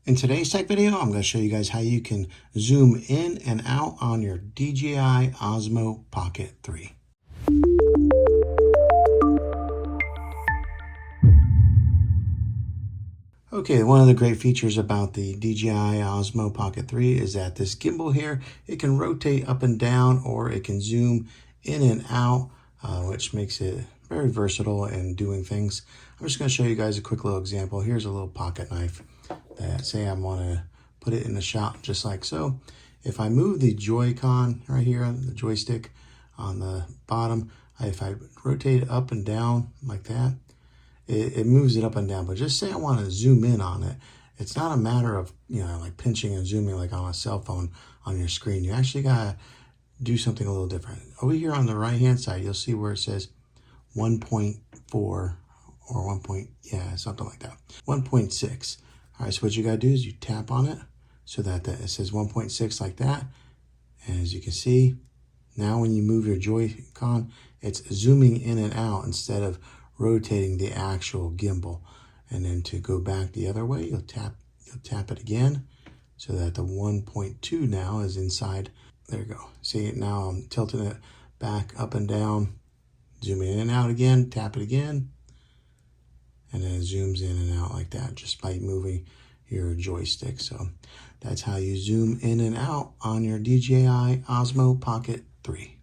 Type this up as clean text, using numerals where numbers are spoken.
In today's tech video, I'm going to show you guys how you can zoom in and out on your DJI Osmo Pocket 3. Okay, one of the great features about the DJI Osmo Pocket 3 is that this gimbal here, it can rotate up and down, or it can zoom in and out, which makes it very versatile in doing things. I'm just going to show you guys a quick little example. Here's a little pocket knife that, say I want to put it in the shot just like so. If I move the Joy-Con right here, the joystick on the bottom, if I rotate it up and down like that, it moves it up and down. But just say I want to zoom in on it. It's not a matter of, like pinching and zooming like on a cell phone on your screen. You actually got to do something a little different. Over here on the right-hand side, you'll see where it says 1.4 or something like that. 1.6. All right, so what you got to do is you tap on it so that it says 1.6 like that. And as you can see, now when you move your Joy-Con, it's zooming in and out instead of rotating the actual gimbal. And then to go back the other way, you'll tap it again so that the 1.2 now is inside. There you go. See, now I'm tilting it back up and down, zooming in and out again, tap it again, and then it zooms in and out like that just by moving your joystick. So that's how you zoom in and out on your DJI Osmo Pocket 3.